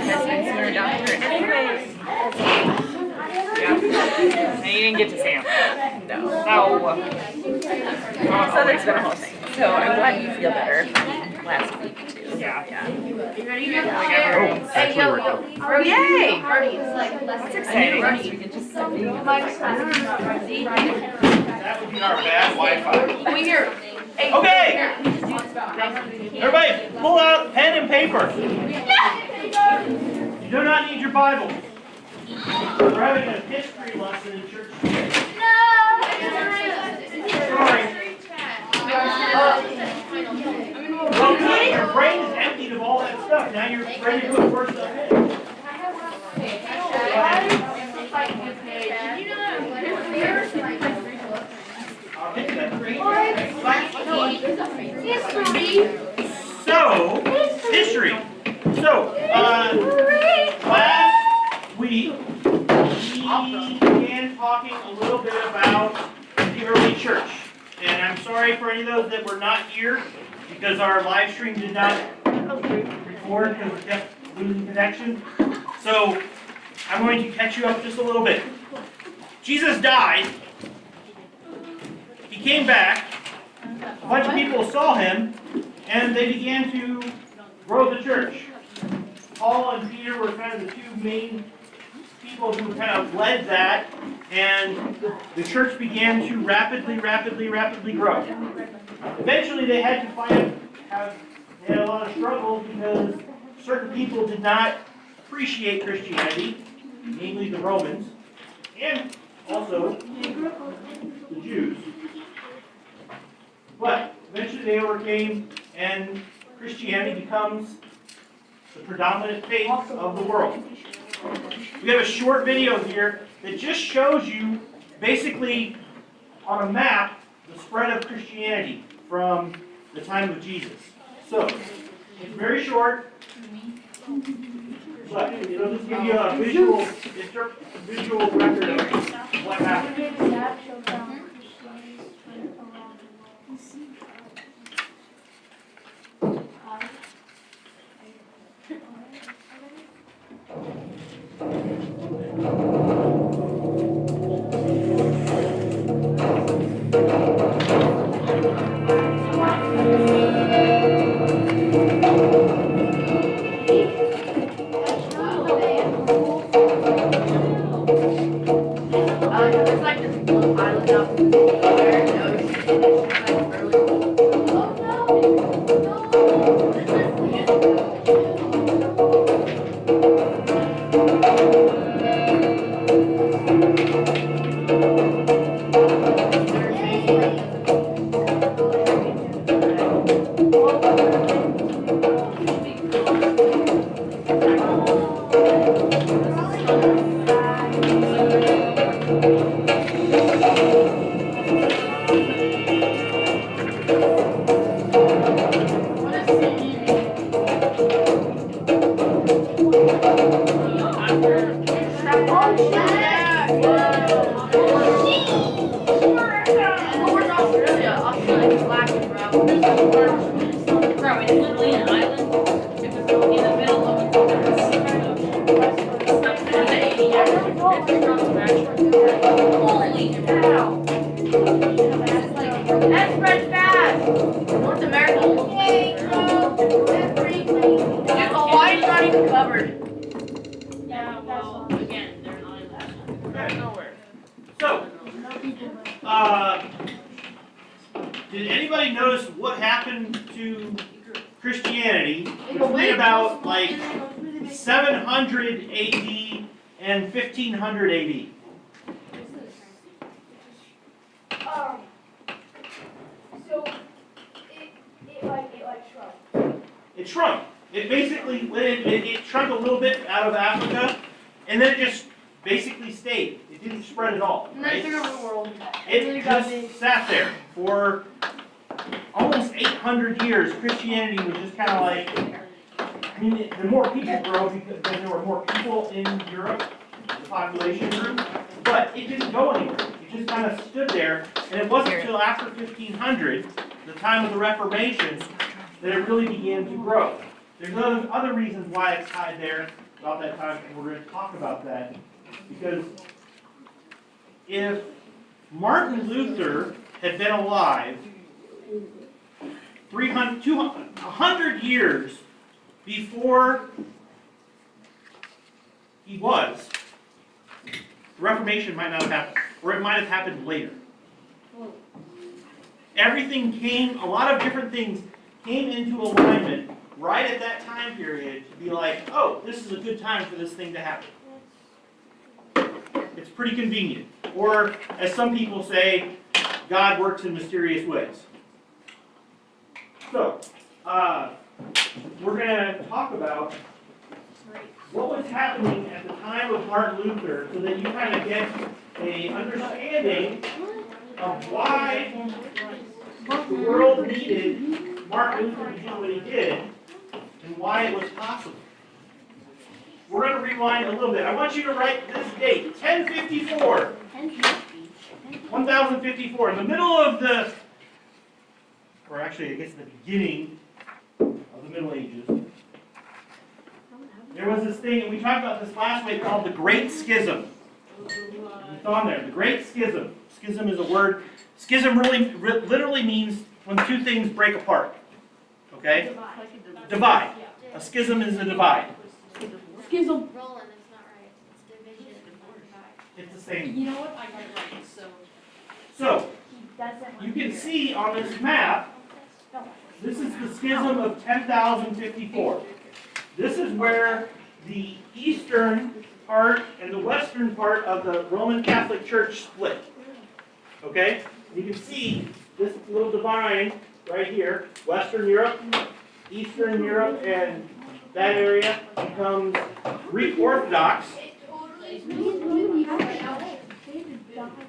sooner down here anyways. Yeah. And you didn't get to see him. No. So there's been a whole thing. So I'm glad you feel better last week too. Yeah. You ready? Oh, yay! That's exciting. That would be our bad Wi-Fi. Okay! Everybody, pull out pen and paper. You do not need your Bible. We're having a history lesson in church today. Sorry. Okay, your brain is emptied of all that stuff. Now you're ready to put more stuff in. So, history. So, last week we began talking a little bit about the early church. And I'm sorry for any of those that were not here because our live stream did not record because we kept losing connection. So, I'm going to catch you up just a little bit. Jesus died. He came back. A bunch of people saw him, and they began to grow the church. Paul and Peter were kind of the two main people who kind of led that, and the church began to rapidly grow. Eventually, they had to they had a lot of struggles because certain people did not appreciate Christianity, namely the Romans, and also the Jews. But eventually they overcame, and Christianity becomes the predominant faith of the world. We have a short video here that just shows you, basically, on a map, the spread of Christianity from the time of Jesus. So, it's very short, but it'll just give you a visual record of what happened. Did anybody notice what happened to Christianity between about like 700 AD and 1500 AD? So it shrunk. It shrunk. It basically it shrunk a little bit out of Africa, and then it just basically stayed. It didn't spread at all. Right? It just sat there for almost 800 years. Christianity was just kind of like, I mean, the more people grow because there were more people in Europe, the population grew, but it didn't go anywhere. It just kind of stood there, and it wasn't until after 1500, the time of the Reformation, that it really began to grow. There's other reasons why it's tied there about that time, and we're going to talk about that. Because if Martin Luther had been alive 100 years before he was, the Reformation might not have happened, or it might have happened later. Everything came, a lot of different things came into alignment right at that time period to be like, oh, this is a good time for this thing to happen. It's pretty convenient. Or, as some people say, God works in mysterious ways. So, we're going to talk about what was happening at the time of Martin Luther so that you kind of get an understanding of why the world needed Martin Luther to do what he did and why it was possible. We're going to rewind a little bit. I want you to write this date, 1054. 1054. In the middle of the, or actually I guess the beginning of the Middle Ages, there was this thing, and we talked about this last week, called the Great Schism. It's on there, the Great Schism. Schism is a word. Schism literally means when two things break apart. Okay? Divide. A schism is a divide. Schism. Roland, it's not right. It's division, not divide. It's the same. You know what? I got it right. So, you can see on this map, this is the schism of 10,054. This is where the eastern part and the western part of the Roman Catholic Church split. Okay? You can see this little divide right here, Western Europe, Eastern Europe, and that area becomes Greek Orthodox.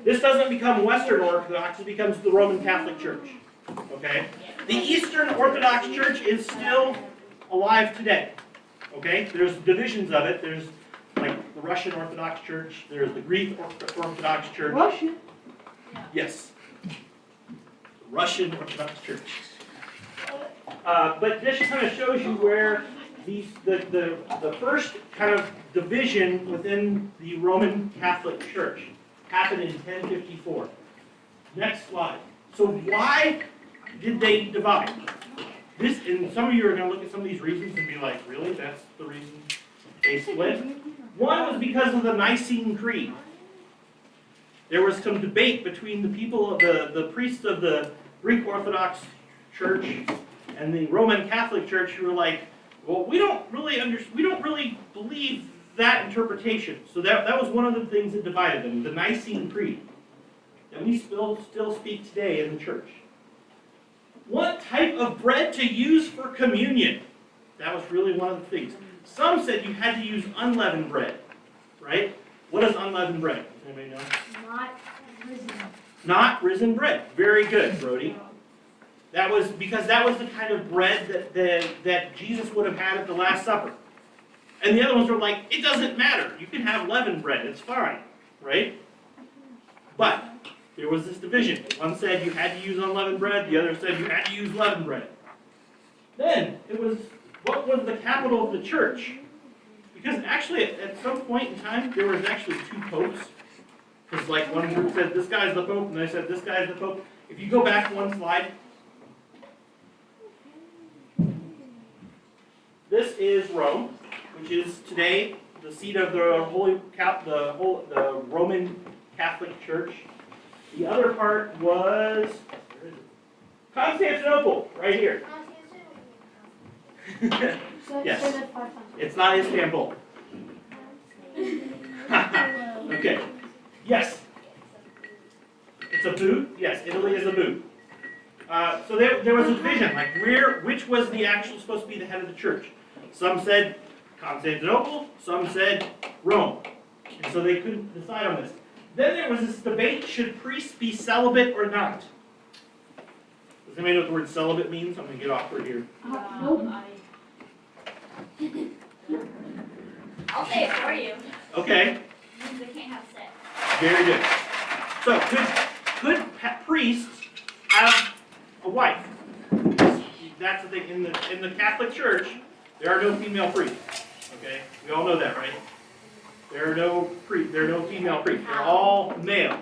This doesn't become Western Orthodox, it becomes the Roman Catholic Church. Okay? The Eastern Orthodox Church is still alive today. Okay? There's divisions of it. There's like the Russian Orthodox Church, there's the Greek Orthodox Church. Russian? Yes. Russian Orthodox Church. But this kind of shows you where the first kind of division within the Roman Catholic Church happened in 1054. Next slide. So why did they divide? This, and some of you are going to look at some of these reasons and be like, really? That's the reason they split? One was because of the Nicene Creed. There was some debate between the people, the priests of the Greek Orthodox Church and the Roman Catholic Church, who were like, well, we don't really believe that interpretation. So that was one of the things that divided them, the Nicene Creed, that we still speak today in the church. What type of bread to use for communion? That was really one of the things. Some said you had to use unleavened bread, right? What is unleavened bread? Does anybody know? Not risen. Not risen bread. Very good, Brody. That was because that was the kind of bread that Jesus would have had at the Last Supper. And the other ones were like, it doesn't matter. You can have leavened bread. It's fine, right? But there was this division. One said you had to use unleavened bread. The other said you had to use leavened bread. Then it was, what was the capital of the church? Because actually at some point in time, there was actually two popes. Because like one group said, this guy's the pope, and they said, this guy's the pope. If you go back one slide, this is Rome, which is today the seat of the the Roman Catholic Church. The other part was Constantinople, right here. Yes, it's not Istanbul. Okay. Yes. It's a boot. Yes, Italy is a boot. So there was a division, like which was the actual supposed to be the head of the church. Some said Constantinople, some said Rome. And so they couldn't decide on this. Then there was this debate, should priests be celibate or not? Does anybody know what the word celibate means? I'm going to get awkward here. Nope. I'll say it for you. Okay, It means they can't have sex. very good. So could priests have a wife? That's the thing. In the Catholic Church, There are no female priests. Okay, we all know that, right? There are no female priests. They're all male.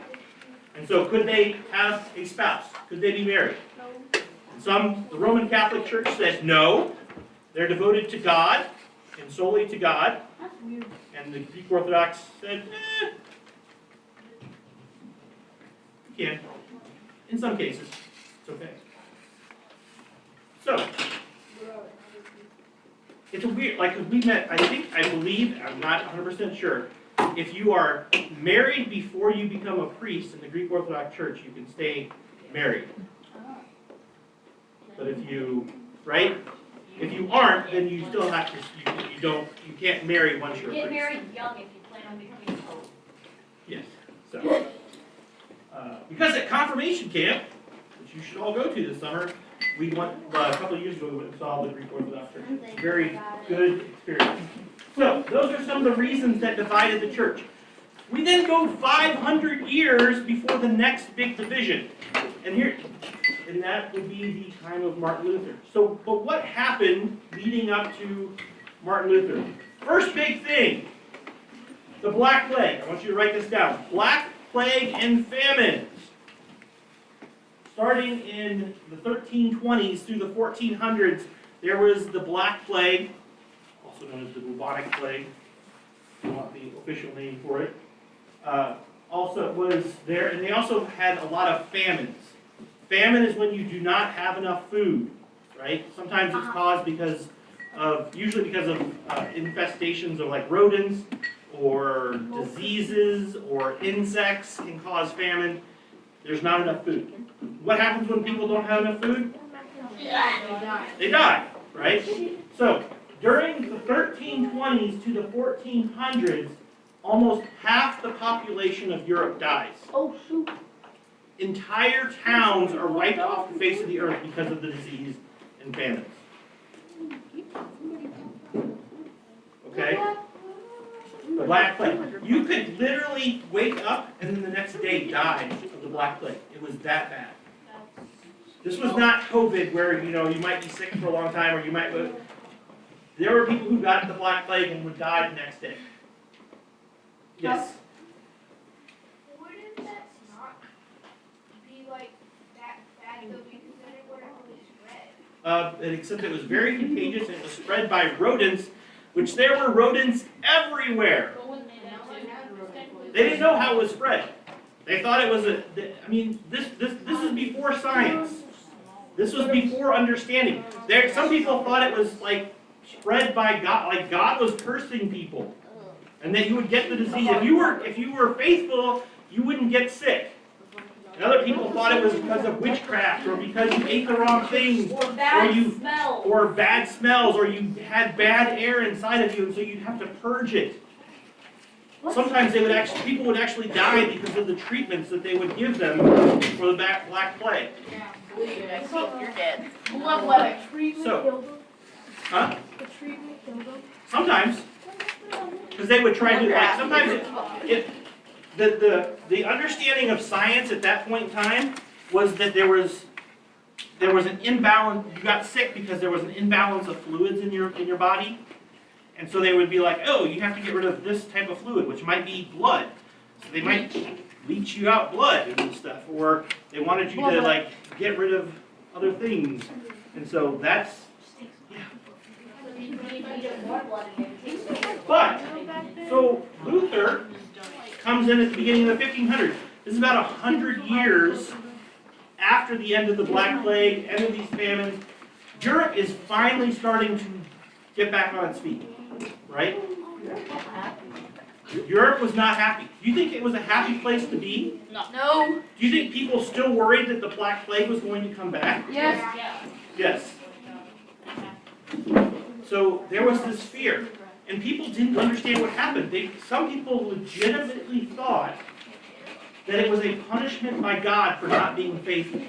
And so, could they have a spouse? Could they be married? The Roman Catholic Church says no. They're devoted to God and solely to God. And the Greek Orthodox said, you can. In some cases, it's okay. So, it's a weird, like, we met, I believe, I'm not 100% sure, if you are married before you become a priest in the Greek Orthodox Church, you can stay married. But if you, right? If you aren't, then you still have to, you can't marry once you're a priest. Get married young if you plan on becoming a pope. Yes, so. Because at confirmation camp, which you should all go to this summer, we went, a couple of years ago, we went and saw the Greek Orthodox Church. Very good experience. So, those are some of the reasons that divided the church. We then go 500 years before the next big division. And that would be the time of Martin Luther. So, but what happened leading up to Martin Luther? First big thing, the Black Plague. I want you to write this down. Black Plague and famines. Starting in the 1320s through the 1400s, there was the Black Plague, also known as the bubonic plague. I want the official name for it. Also was there, and they also had a lot of famines. Famine is when you do not have enough food, right? Sometimes it's caused usually because of infestations of like rodents or diseases or insects can cause famine. There's not enough food. What happens when people don't have enough food? They die, right? So, during the 1320s to the 1400s, almost half the population of Europe dies. Oh, shoot. Entire towns are wiped off the face of the earth because of the disease and famines. Okay? The Black Plague. You could literally wake up and then the next day die of the Black Plague. It was that bad. This was not COVID where, you might be sick for a long time or you might... There were people who got the Black Plague and would die the next day. Yes? Wouldn't that not be like that bad though because then it wouldn't really spread? Except it was very contagious and it was spread by rodents, which there were rodents everywhere. They didn't know how it was spread. They thought it was this is before science. This was before understanding. Some people thought it was like spread by God, like God was cursing people, and that you would get the disease. If you were faithful, you wouldn't get sick. And other people thought it was because of witchcraft, or because you ate the wrong things, Or bad smells, or you had bad air inside of you, and so you'd have to purge it. Sometimes people would actually die because of the treatments that they would give them for the Black Plague. You're dead. Bloodletting. Treatment killed them. Huh? The treatment killed them. Sometimes, because they would try to sometimes the understanding of science at that point in time was that there was an imbalance. You got sick because there was an imbalance of fluids in your body. And so they would be like, oh, you have to get rid of this type of fluid, which might be blood. So they might leach you out blood and stuff. Or they wanted you to get rid of other things. And so that's, yeah. But, so Luther comes in at the beginning of the 1500s. This is about 100 years after the end of the Black Plague, end of these famines. Europe is finally starting to get back on its feet. Right? Europe was not happy. Do you think it was a happy place to be? No. Do you think people still worried that the Black Plague was going to come back? Yes. Yes. So there was this fear. And people didn't understand what happened. Some people legitimately thought that it was a punishment by God for not being faithful.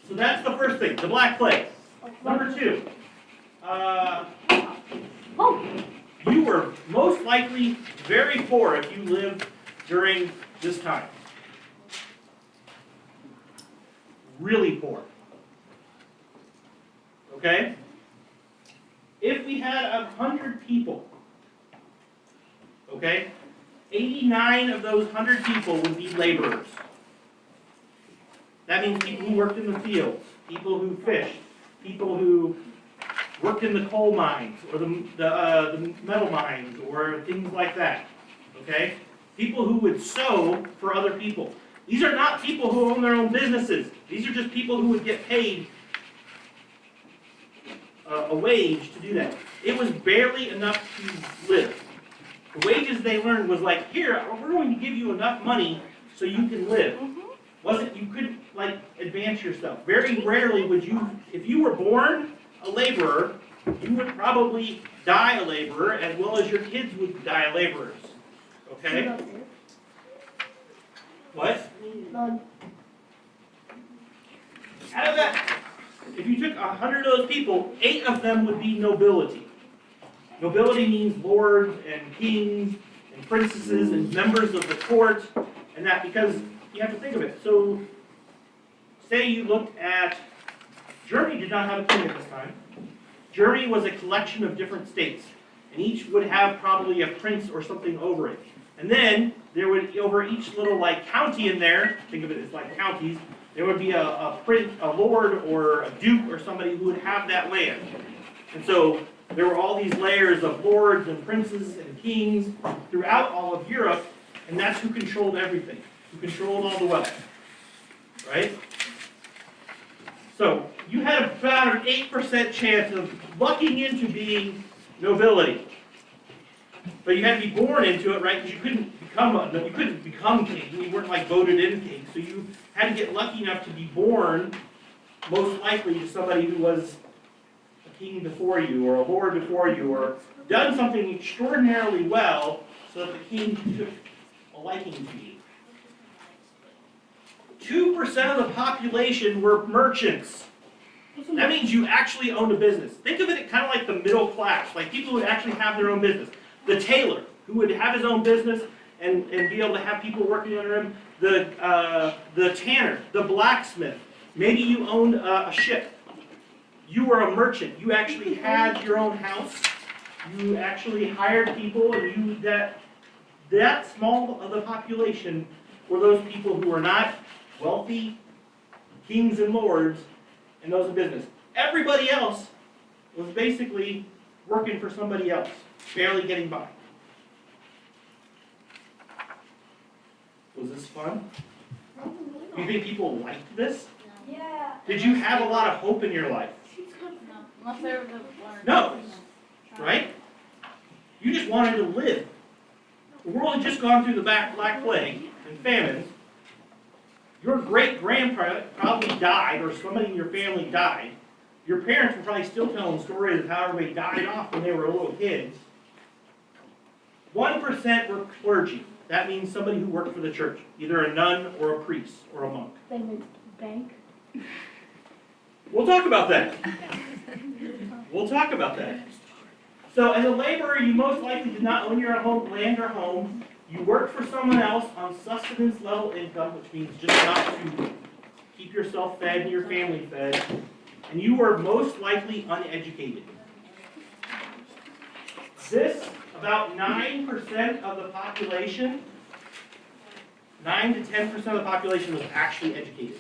So that's the first thing, the Black Plague. Number two, you were most likely very poor if you lived during this time. Really poor. Okay? If we had 100 people, okay, 89 of those 100 people would be laborers. That means people who worked in the fields, people who fished, people who worked in the coal mines or the metal mines or things like that. Okay? People who would sew for other people. These are not people who own their own businesses. These are just people who would get paid a wage to do that. It was barely enough to live. The wages they learned was like, here, we're going to give you enough money so you can live. You couldn't like advance yourself. Very rarely would you, if you were born a laborer, you would probably die a laborer as well as your kids would die laborers. Okay? What? None. Out of that, if you took 100 of those people, 8 of them would be nobility. Nobility means lords and kings and princesses and members of the court, and that because you have to think of it. So, say you looked at, Germany did not have a king at this time. Germany was a collection of different states, and each would have probably a prince or something over it. And then, there would, over each little like county in there, think of it as like counties, there would be a prince, a lord, or a duke, or somebody who would have that land. And so, there were all these layers of lords and princes and kings throughout all of Europe, and that's who controlled everything, who controlled all the wealth. Right? So, you had about an 8% chance of lucking into being nobility. But you had to be born into it, right? Because you couldn't become king. You weren't like voted in king. So you had to get lucky enough to be born, most likely, to somebody who was a king before you, or a lord before you, or done something extraordinarily well, so that the king took a liking to you. 2% of the population were merchants. That means you actually owned a business. Think of it kind of like the middle class, like people who would actually have their own business. The tailor, who would have his own business and be able to have people working under him. The tanner, the blacksmith. Maybe you owned a ship. You were a merchant. You actually had your own house. You actually hired people, and that small of the population were those people who were not wealthy kings and lords and those in business. Everybody else was basically working for somebody else, barely getting by. Was this fun? Do you think people liked this? Yeah. Did you have a lot of hope in your life? Unless they were No. Right? You just wanted to live. The world had just gone through the Black Plague and famines. Your great-grandparent probably died, or somebody in your family died. Your parents were probably still telling stories of how everybody died off when they were little kids. 1% were clergy. That means somebody who worked for the church, either a nun or a priest or a monk. Bank. We'll talk about that. We'll talk about that. So as a laborer, you most likely did not own your own land or home. You worked for someone else on sustenance level income, which means just enough to keep yourself fed and your family fed. And you were most likely uneducated. This, about 9% of the population, 9 to 10% of the population was actually educated.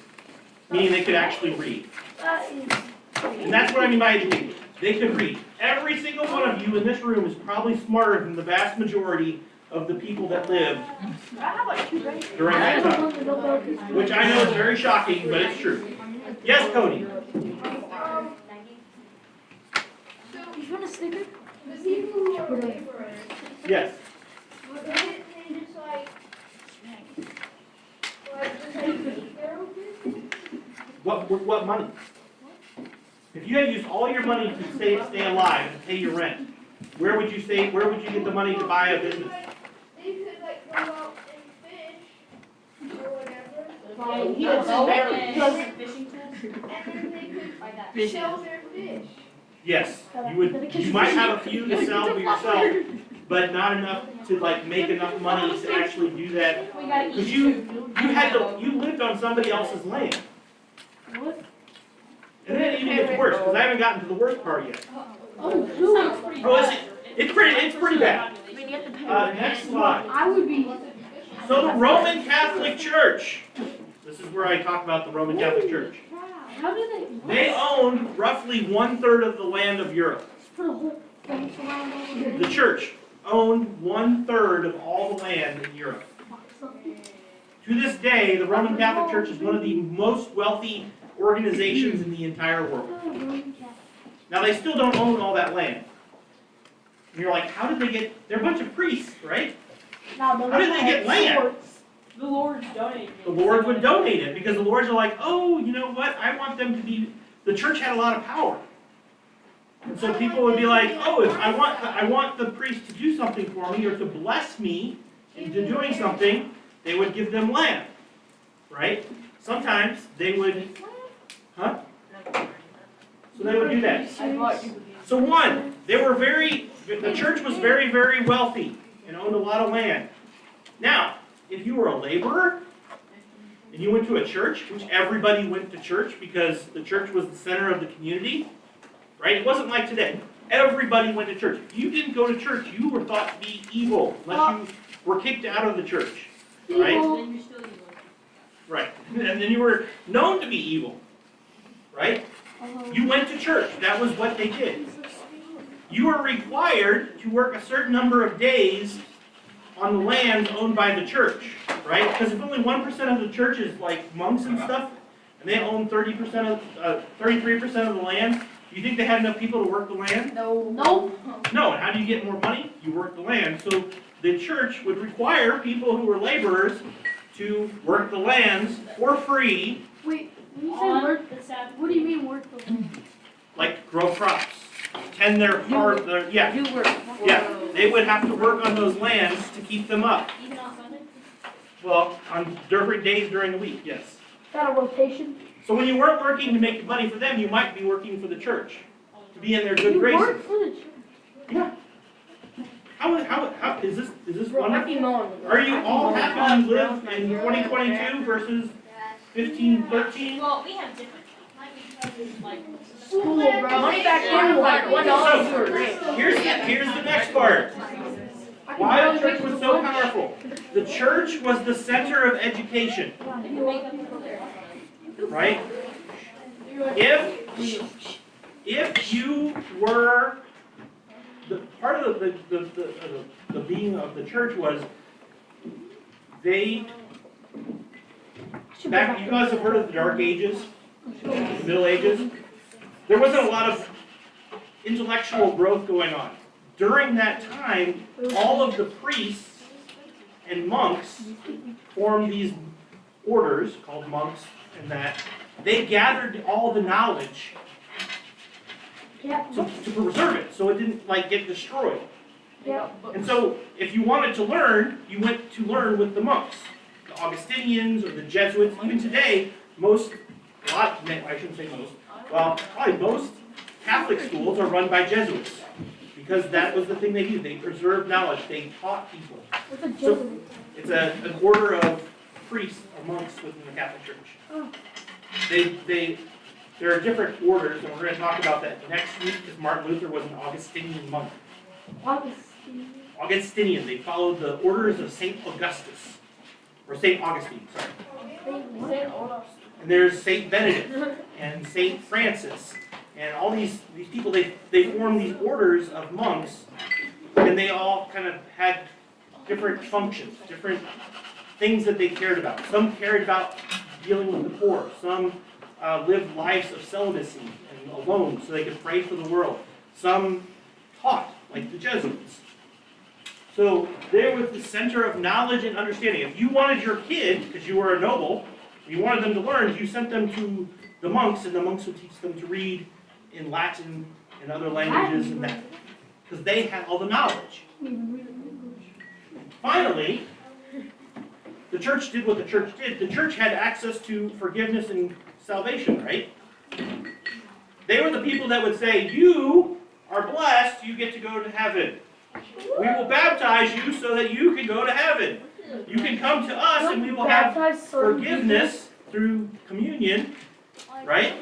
Meaning they could actually read. And that's what I mean by educated. They could read. Every single one of you in this room is probably smarter than the vast majority of the people that lived during that time. Which I know is very shocking, but it's true. Yes, Cody? You want a sticker? The people who are laborers, Yes. they just like just like make their own business? What money? If you had used all your money to stay alive and pay your rent, where would you get the money to buy a business? They could like go out and fish or whatever, He did fishing tools. and then they could sell their fish. Yes, you might have a few to sell for yourself, but not enough to like make enough money to actually do that. Because you lived on somebody else's land. And then it even gets worse, because I haven't gotten to the worst part yet. Oh, Jewish. Oh, is it? It's pretty bad. I mean, you have to pay. Next slide. I would be. So the Roman Catholic Church. This is where I talk about the Roman Catholic Church. How do they? They owned roughly 1/3 of the land of Europe. Put a whole fence around over there. The church owned 1/3 of all the land in Europe. To this day, the Roman Catholic Church is one of the most wealthy organizations in the entire world. Now, they still don't own all that land. And you're like, how did they get, they're a bunch of priests, right? How did they get land? The Lord donated. The Lord would donate it, because the Lords are like, oh, you know what, I want them to be, the church had a lot of power. And so people would be like, oh, if I want the priest to do something for me, or to bless me into doing something, they would give them land, right? Sometimes they would, huh? So they would do that. So one, the church was very, very wealthy and owned a lot of land. Now, if you were a laborer and you went to a church, which everybody went to church because the church was the center of the community, right? It wasn't like today. Everybody went to church. If you didn't go to church, you were thought to be evil unless you were kicked out of the church, right? Right. And then you were known to be evil, right? You went to church. That was what they did. You were required to work a certain number of days on the lands owned by the church, right? Because if only 1% of the church is like monks and stuff, and they own 33% of the land, do you think they had enough people to work the land? No. No. No. And how do you get more money? You work the land. So the church would require people who were laborers to work the lands for free. Wait, when you say work the Sabbath, what do you mean work the land? Like grow crops, tend their hard, yeah, You work. yeah. They would have to work on those lands to keep them up. Even on Sunday? Well, on different days during the week, yes. Is that a rotation? So when you weren't working to make money for them, you might be working for the church to be in their good You graces. work for the church. Yeah. How is this Happy wonderful? mowing. Are you all happy to live in 2022 versus 1513? Well, we have different, like, School, bro. Money back then was like $1 you were rich. Here's the next part. Why the church was so powerful. The church was the center of education, right? If you were, the part of the being of the church was you guys have heard of the Dark Ages, the Middle Ages? There wasn't a lot of intellectual growth going on. During that time, all of the priests and monks formed these orders called monks, and that they gathered all the knowledge to preserve it, so it didn't like get destroyed. Yeah. And so, if you wanted to learn, you went to learn with the monks, the Augustinians or the Jesuits. Even today, I shouldn't say most. Well, probably most Catholic schools are run by Jesuits because that was the thing they did. They preserved knowledge. They taught people. What's a So Jesuit? it's an order of priests or monks within the Catholic Church. Oh. There are different orders, and we're going to talk about that next week because Martin Luther was an Augustinian monk. Augustinian. They followed the orders of Saint Augustus, or Saint Augustine. Sorry. And there's Saint Benedict and Saint Francis, and all these people. They formed these orders of monks, and they all kind of had different functions, different things that they cared about. Some cared about dealing with the poor. Some lived lives of celibacy and alone so they could pray for the world. Some taught, like the Jesuits. So they were the center of knowledge and understanding. If you wanted your kid, because you were a noble, you wanted them to learn, you sent them to the monks, and the monks would teach them to read in Latin and other languages and that. Because they had all the knowledge. Finally, the church did what the church did. The church had access to forgiveness and salvation, right? They were the people that would say, you are blessed, you get to go to heaven. We will baptize you so that you can go to heaven. You can come to us and we will have forgiveness through communion, right?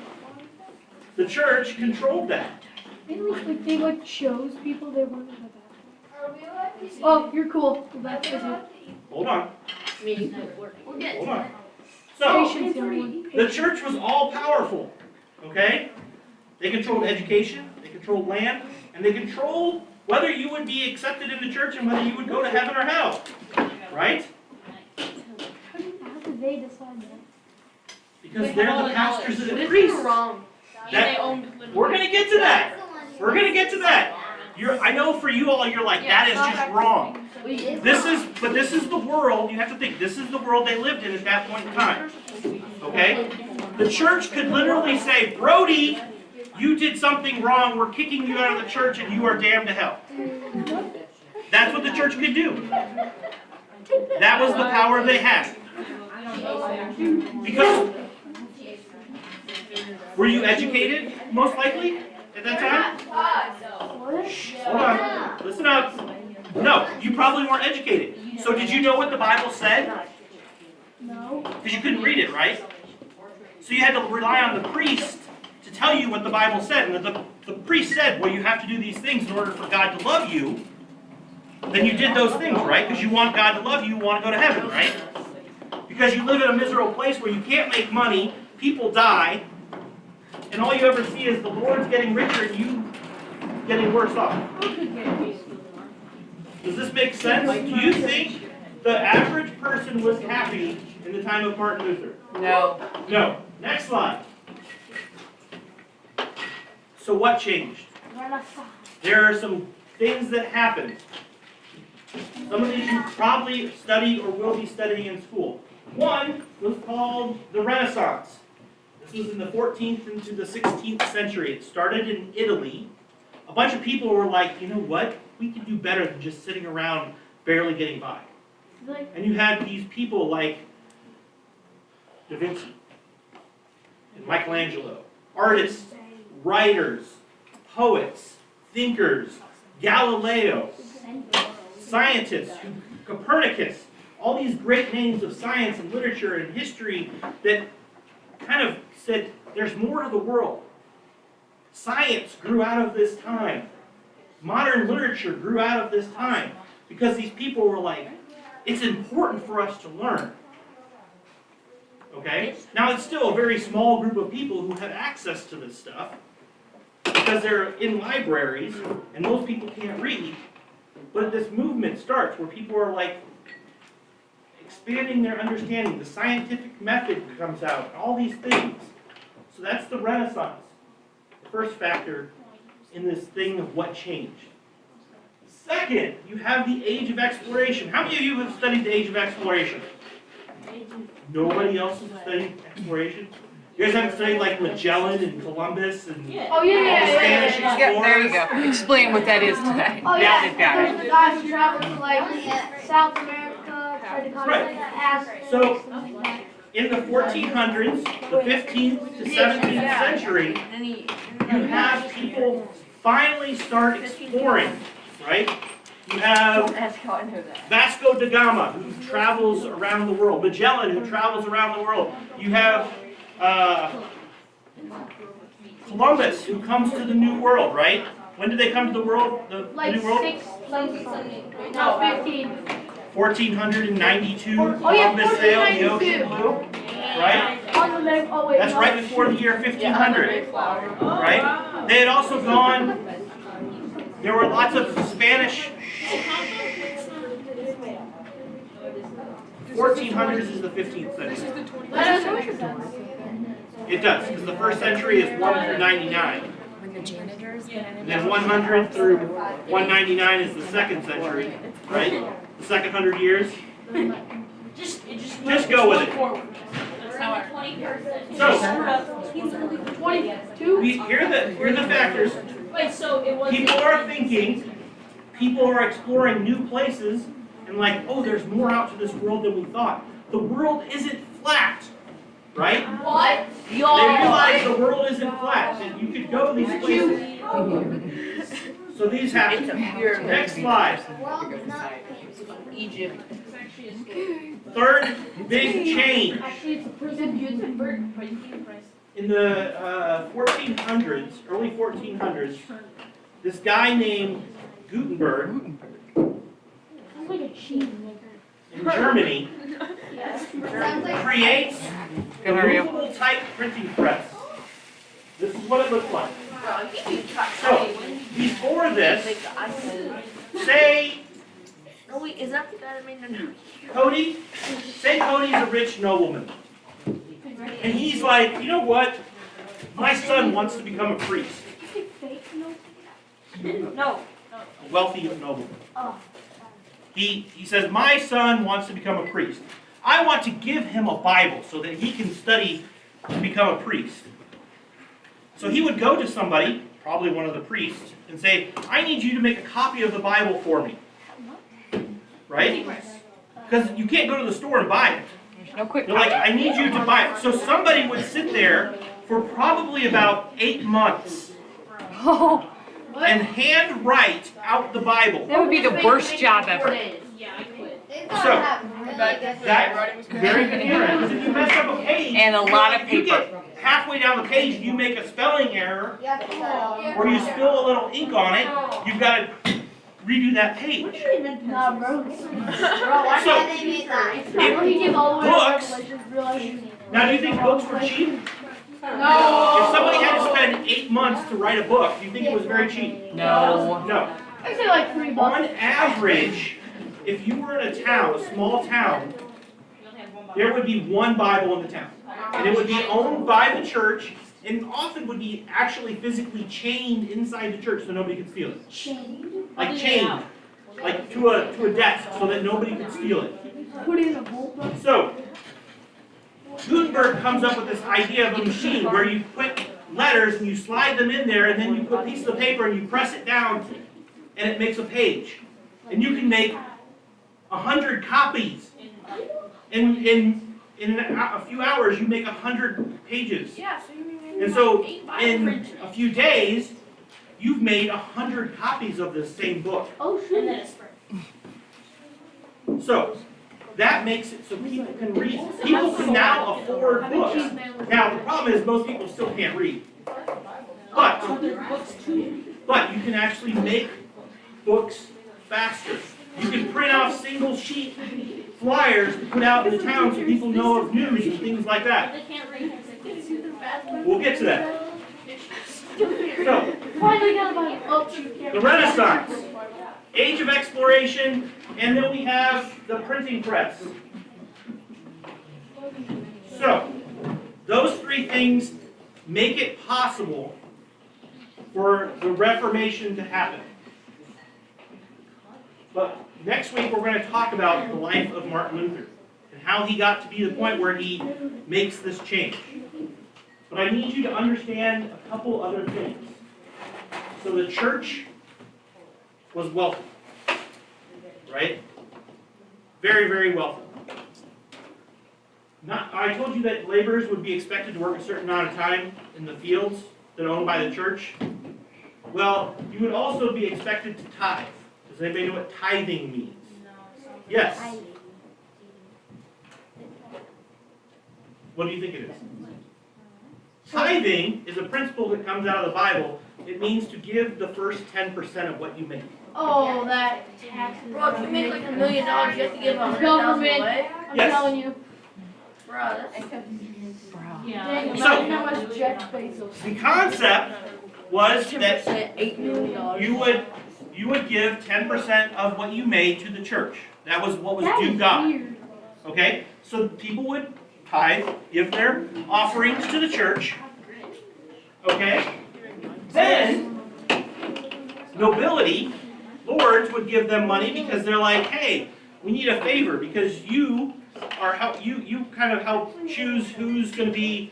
the church controlled that. Like they chose people they wanted to back. Are we allowed to eat? Oh, you're cool. That's Are we good. allowed to eat? Hold on, We'll get hold to on. that. So, Patience, everyone. the church was all powerful, okay? They controlled education, they controlled land, and they controlled whether you would be accepted in the church and whether you would go to heaven or hell, right? How did they decide that? Because they're the pastors and the What if priests. you're wrong? That- we're gonna get to that. We're gonna get to that. I know for you all, you're like, that is just wrong. This is the world, you have to think, this is the world they lived in at that point in time. Okay? The church could literally say, Brody, you did something wrong, we're kicking you out of the church and you are damned to hell. That's what the church could do. That was the power they had. Because, were you educated, most likely, at that time? Shh, hold on, listen up. No, you probably weren't educated. So did you know what the Bible said? No. Because you couldn't read it, right? So you had to rely on the priest to tell you what the Bible said. And the priest said, well, you have to do these things in order for God to love you. Then you did those things, right? Because you want God to love you, you want to go to heaven, right? Because you live in a miserable place where you can't make money, people die, and all you ever see is the Lord's getting richer and you getting worse off. Does this make sense? Do you think the average person was happy in the time of Martin Luther? No. No. Next slide. So what changed? There are some things that happened. Some of these you probably studied or will be studying in school. One was called the Renaissance. This was in the 14th into the 16th century. It started in Italy. A bunch of people were like, you know what? We can do better than just sitting around barely getting by. And you had these people like Da Vinci and Michelangelo, artists, writers, poets, thinkers, Galileo, scientists, Copernicus, all these great names of science and literature and history that kind of said there's more to the world. Science grew out of this time. Modern literature grew out of this time because these people were like, it's important for us to learn. Okay? Now it's still a very small group of people who have access to this stuff because they're in libraries and most people can't read. But this movement starts where people are like expanding their understanding. The scientific method comes out, and all these things. So that's the Renaissance. The first factor in this thing of what changed. Second, you have the Age of Exploration. How many of you have studied the Age of Exploration? Nobody else has studied exploration? You guys haven't studied like Magellan and Columbus and Oh all the Spanish Yeah, explorers? there you go. Explain what that is today. Oh Now yeah, they've got there's it. the guys who traveled to like South America, tried to contact Aztecs. So- stuff like that. In the 1400s, the 15th to 17th century, you have people finally start exploring, right? You have Vasco da Gama, who travels around the world. Magellan, who travels around the world. You have Columbus, who comes to the New World, right? When did they come to the world? The Like New World? 15. 1492. Oh yeah, Columbus sailed the 1492. ocean blue, right? On the map, oh wait, That's no. right before the year 1500, right? They had also gone, there were lots of Spanish, 1400s is the 15th century. That doesn't make sense. It does, because the first century is 1 through 99. When the janitors get in. And then 100 through 199 is the second century, right? The second 100 years. Just go with it. So, 22? here are the factors. Wait, so it was. People are thinking, people are exploring new places, and like, oh, there's more out to this world than we thought. The world isn't flat, right? What? They realize the world isn't flat, and you could go these places. So these happen. Next slide. Egypt. Third big change. Actually, it's a person Gutenberg. in the 1400s, early 1400s, this guy named Gutenberg Sounds like a cheese maker. in Germany Sounds like creates a Good, how are you? movable type printing press. This is what it looks like. Bro, you can try. So, before this, say No, wait, is that the guy that made the Cody, say Cody's a rich nobleman. And he's like, you know what? My son wants to become a priest. No. A wealthy nobleman. Oh. He says, my son wants to become a priest. I want to give him a Bible so that he can study to become a priest. So he would go to somebody, probably one of the priests, and say, I need you to make a copy of the Bible for me. Right? Because you can't go to the store and buy it. There's no quick They're like, I need you to buy it. So somebody would sit there for probably about 8 months Oh, and hand write out the Bible. that would be the worst job ever. Yeah, I quit. They So, thought that. That's very convenient, because if you mess up a page, And a lot of you paper. get halfway down the page, you make a spelling error, Yeah, or you spill a little ink on it, you've got to redo that page. Nah, bro. That's So, why they made that. When you get all the way to Books. Revelations, realize Now, do you think books were cheap? No. If somebody had to spend 8 months to write a book, do you think it was very cheap? No. No. I say like $3. On average, if you were in a town, a small town, there would be one Bible in the town. And it would be owned by the church, and often would be actually physically chained inside the church so nobody could steal it. Chained. Like chained, like to a desk so that nobody could steal it. Put it in a bolt. So, Gutenberg comes up with this idea of a machine where you put letters and you slide them in there, and then you put pieces of paper and you press it down, and it makes a page. And you can make 100 copies. In a few hours, you make 100 pages. Yeah, so you mean And so, in a few days, you've made 100 copies of the same book. Oh shit. So, that makes it so people can read. People can now afford books. Now, the problem is most people still can't read. But you can actually make books faster. You can print off single sheet flyers to put out in the town so people know of news and things like that. We'll get to that. So, Finally got about oh, the Renaissance, Age of Exploration, and then we have the printing press. So, those three things make it possible for the Reformation to happen. But next week we're going to talk about the life of Martin Luther and how he got to be the point where he makes this change. But I need you to understand a couple other things. So the church was wealthy, right? Very, very wealthy. I told you that laborers would be expected to work a certain amount of time in the fields that are owned by the church. Well, you would also be expected to tithe. Does anybody know what tithing means? Yes. What do you think it is? Tithing is a principle that comes out of the Bible. It means to give the first 10% of what you make. Oh, that taxes. Bro, if you make like $1 million, you have to give $100,000 Government. away. I'm Yes. telling you. Bro, that's Dang, So- imagine how much Jeff Bezos. The concept was that 10%, $8 million. you would give 10% of what you made to the church. That was what was That due is God. weird. Okay? So people would tithe, give their offerings to the church. Okay? Then, nobility, lords would give them money because they're like, hey, we need a favor because you kind of help choose who's going to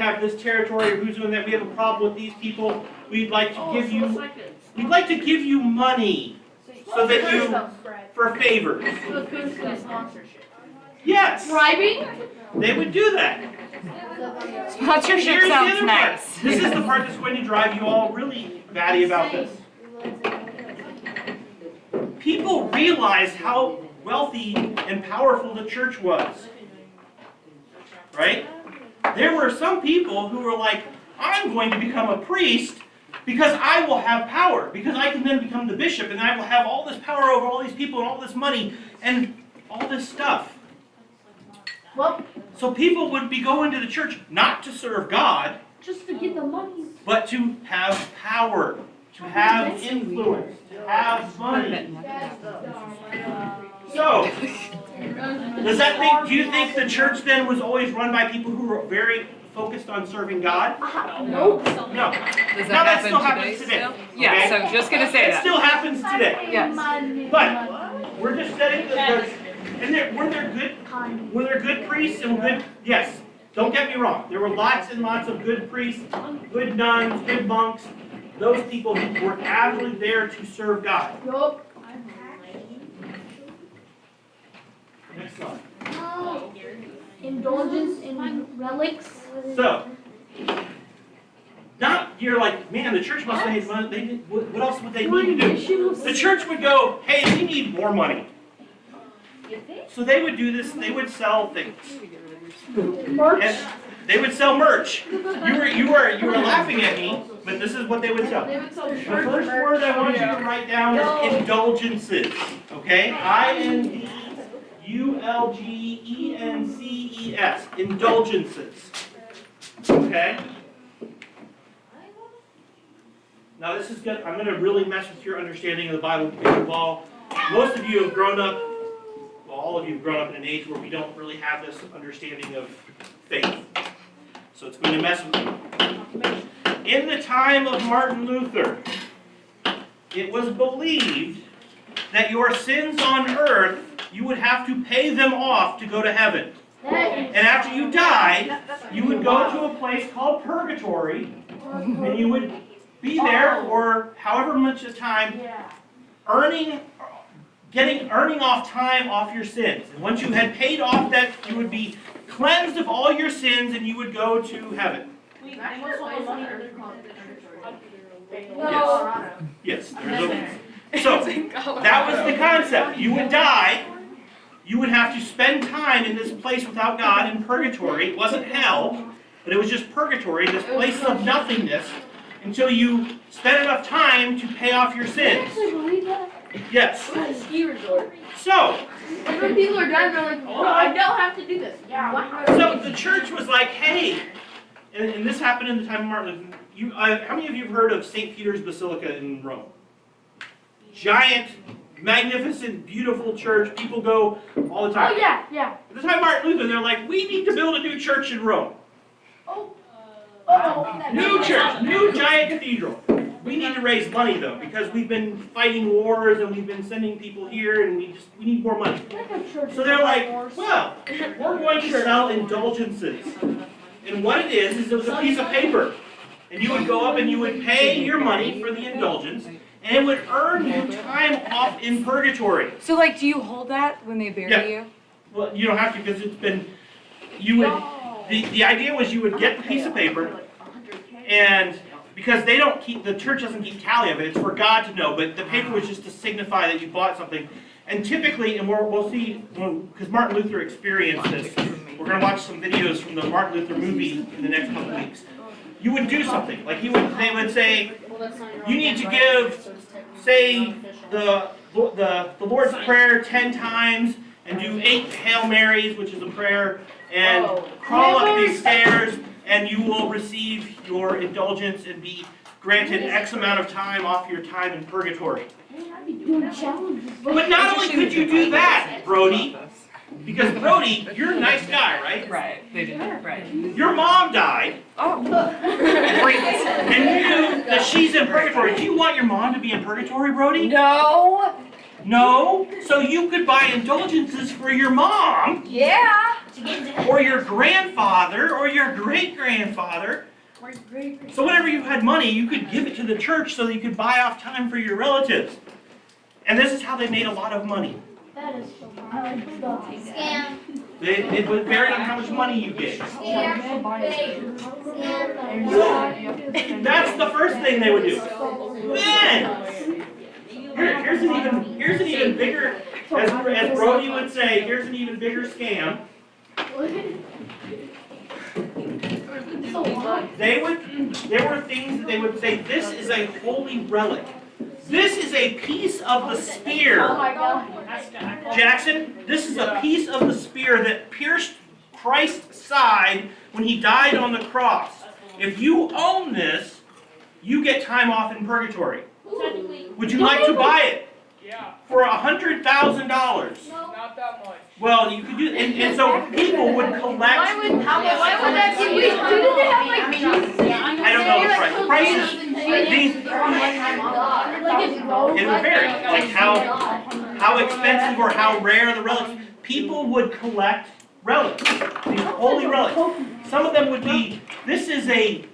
have this territory or who's doing that. We have a problem with these people. We'd like to give you money so that you for favors. So it's good for sponsorship. Yes, Bribing? they would do that. Sponsorship Here's the sounds other nice. part. This is the part that's going to drive you all really batty about this. People realized how wealthy and powerful the church was. Right? there were some people who were like, I'm going to become a priest because I will have power, because I can then become the bishop, and I will have all this power over all these people and all this money and all this stuff. Well, So people would be going to the church not to serve God, just to get the money. but to have power, to have influence, to have money. So, do you think the church then was always run by people who were very focused on serving God? Nope. No. Does Now that that still happen happens today today. still? Yeah, okay? so I'm just gonna say It that. still happens today. Yes. But we're just setting were there good priests and good, yes, don't get me wrong. There were lots and lots of good priests, good nuns, good monks, those people who were actually there to serve God. Nope. Next slide. Indulgence in relics. So, you're like, man, the church must have made money. What else would they need to do? The church would go, hey, we need more money. So they would do this, they would sell things. Merch. And they would sell merch. You were laughing at me, but this is what they would sell. They would sell The first word I want you to write down is indulgences. Okay? INDULGENCES. Indulgences. Okay? Now this is good. I'm going to really mess with your understanding of the Bible because most of you have grown up, well, all of you have grown up in an age where we don't really have this understanding of faith. So it's going to mess with you. In the time of Martin Luther, it was believed that your sins on earth, you would have to pay them off to go to heaven. And after you died, you would go to a place called purgatory, and you would be there for however much of time, earning off time off your sins. And once you had paid off that, you would be cleansed of all your sins, and you would go to heaven. Yes. So that was the concept. You would die. You would have to spend time in this place without God in purgatory. It wasn't hell, but it was just purgatory, this place of nothingness, until you spent enough time to pay off your sins. Yes. Ski resort. So, And when people are dying, they're like, oh, I don't have to do this. so the church was like, hey, and this happened in the time of Martin Luther. How many of you have heard of St. Peter's Basilica in Rome? Giant, magnificent, beautiful church. People go all the time. Oh, yeah. At the time of Martin Luther, they're like, we need to build a new church in Rome. New church, new giant cathedral. We need to raise money though, because we've been fighting wars and we've been sending people here, and we need more money. So they're like, well, we're going to sell indulgences. And what it is it was a piece of paper. And you would go up and you would pay your money for the indulgence, and it would earn you time off in purgatory. So like, do you hold that when they bury you? Well, you don't have to because it's been, the idea was you would get the piece of paper, and because the church doesn't keep tally of it, it's for God to know, but the paper was just to signify that you bought something. And typically, and we'll see, because Martin Luther experienced this, we're going to watch some videos from the Martin Luther movie in the next couple weeks. You would do something, like they would say, you need to give, say, the Lord's Prayer 10 times, and do 8 Hail Marys, which is a prayer, and crawl up these stairs, and you will receive your indulgence and be granted X amount of time off your time in purgatory. But not only could you do that, Brody, because Brody, you're a nice guy, right? Right, they did, right. Your mom died, Oh, great. and you knew that she's in purgatory. Do you want your mom to be in purgatory, Brody? No. No? So you could buy indulgences for your mom, Yeah. or your grandfather, or your great-grandfather. So whenever you had money, you could give it to the church so that you could buy off time for your relatives. And this is how they made a lot of money. That is so hard. Scam. It would vary on how much money you gave. That's the first thing they would do. Then, here's an even bigger, as Brody would say, here's an even bigger scam. there were things that they would say, this is a holy relic. This is a piece of the spear. Jackson, this is a piece of the spear that pierced Christ's side when he died on the cross. If you own this, you get time off in purgatory. Would you like to buy it? Yeah. For $100,000? Not that much. Well, you could do, and so people would collect. Why would that be? Wait, didn't they have like I don't know the price. The prices, it would vary, like how expensive or how rare the relics. People would collect relics, these holy relics. Some of them would be. This is a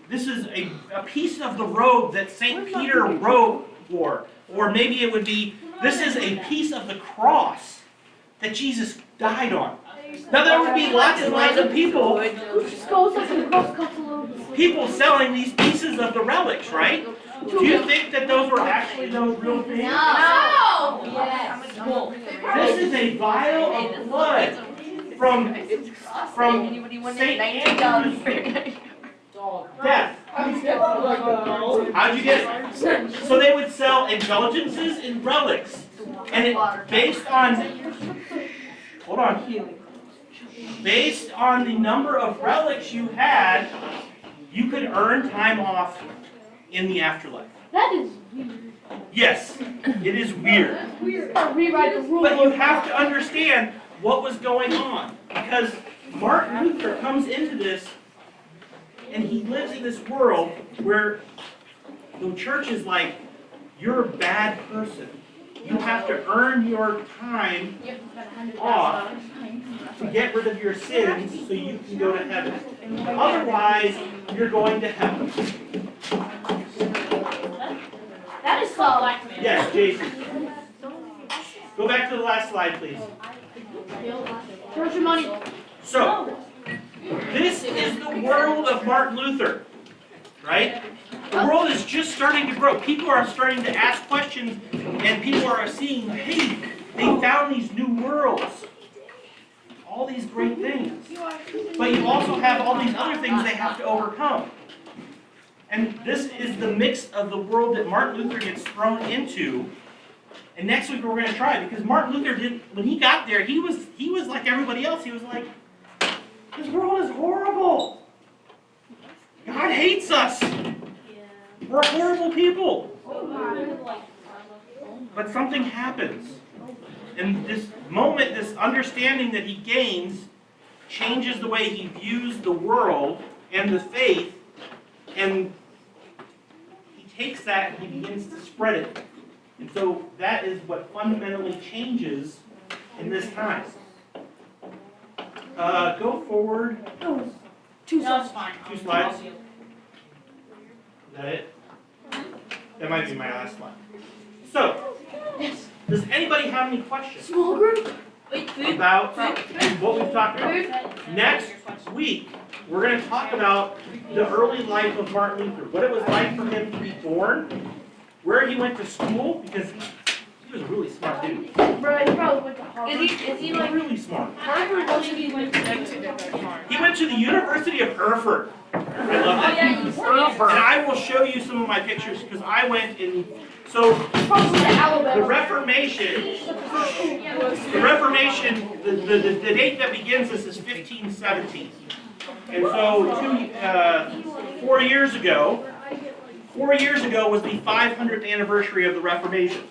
piece of the robe that Saint Peter wore, or maybe it would be. This is a piece of the cross that Jesus died on. Now there would be lots and lots of people selling these pieces of the relics, right? Do you think that those were actually those real things? No. This is a vial of blood from Saint Andrew's death. How'd you get it? So they would sell indulgences and relics, and it based on. Hold on. Based on the number of relics you had, you could earn time off in the afterlife. That is weird. Yes, it is weird. Rewrite the rules. But you have to understand what was going on. Because Martin Luther comes into this, and he lives in this world where the church is like, you're a bad person. You have to earn your time off to get rid of your sins so you can go to heaven. Otherwise, you're going to hell. That is so. Yes, Jason. Go back to the last slide, please. Where's your money? So, this is the world of Martin Luther, right? The world is just starting to grow. People are starting to ask questions, and people are seeing, hey, they found these new worlds. All these great things. But you also have all these other things they have to overcome. And this is the mix of the world that Martin Luther gets thrown into. And next week we're going to try, because Martin Luther didn't, when he got there, he was like everybody else. He was like, this world is horrible. God hates us. We're horrible people. But something happens. And this moment, this understanding that he gains, changes the way he views the world and the faith, and he takes that and he begins to spread it. And so that is what fundamentally changes in this time. Go forward. Two slides. Two slides. Is that it? That might be my last slide. So, does anybody have any questions Small group. about what we've talked about? Next week, we're going to talk about the early life of Martin Luther, what it was like for him to be born, where he went to school, because he was a really smart dude. Bro, he probably went to Harvard. Is he like Really smart. Harvard? Doesn't he like He went to the University of Erfurt. I love that. And I will show you some of my pictures, because I went in. So, the Reformation, the date that begins this is 1517. And so, 4 years ago was the 500th anniversary of the Reformation.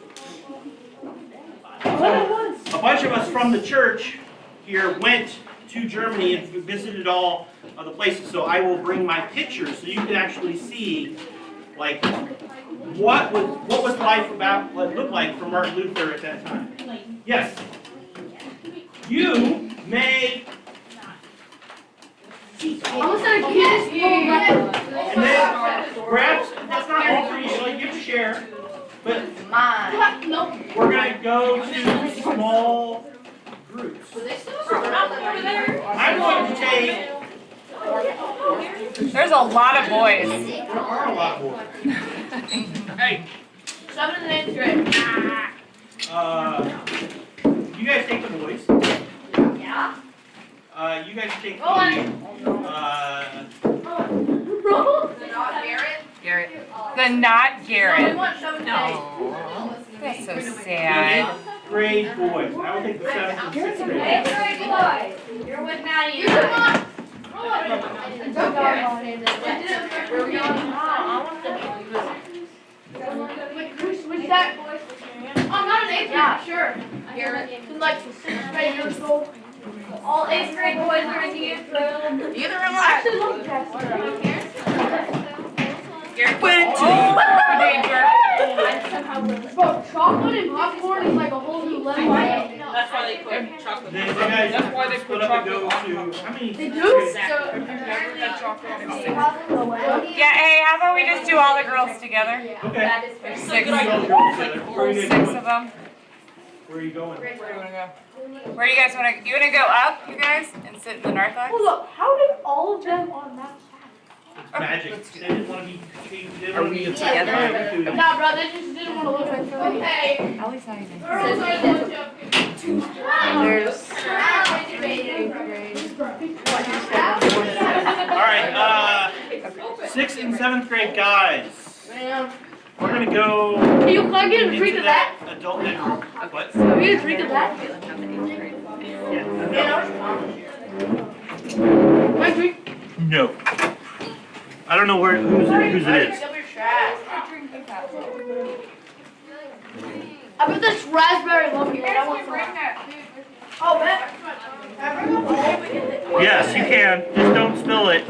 So, a bunch of us from the church here went to Germany and visited all of the places. So I will bring my pictures so you can actually see, like, what was life about, what it looked like for Martin Luther at that time. Yes. You may. I'm gonna get this little record. And then grab. That's not all for you. So you can share. But mine? Nope. we're gonna go to small groups. I'm going to take. There's a lot of boys. There are a lot more. Hey. 7th and 8th grade. You guys take the boys. Yeah. You guys take the. Then not No, we Garrett. want 7th and 8th. That's so sad. Grade boys. I would think the 7th and 6th grade. Eighth grade boys. You're with Maddie. You come on. Don't Where are we going? I want to Which that? I'm not an 8th grade, sure. Garrett. From like 6th grade years old. All 8th grade boys are in the drill. Either am I I. actually love that. Garrett. Went to danger. Bro, chocolate and popcorn is like a whole new level. That's why they put chocolate. Then you guys That's why they split put up and go chocolate to, on how many? They do? Yeah, hey, how about we just do all the girls together? Okay. Six. All girls together. Where are you 6 guys of going? them. Where are you going? Where do you wanna go? Where do you guys wanna? You wanna go up, you guys, and sit in the north aisle? Hold up, how did all of them on that It's magic. They didn't want to be changed. They didn't Are want to we be together? Nah, bro, they just didn't want to look like Philly. Okay. Ellie's not even. Girls are There's. All right, 6th and 7th grade guys. We're gonna go Can you get a drink into of that? that adult bedroom. What? Can we get a drink of that? My drink? No. I don't know whose it is. I bet that's raspberry lovely. I want some. Oh, bet. Yes, you can. Just don't spill it.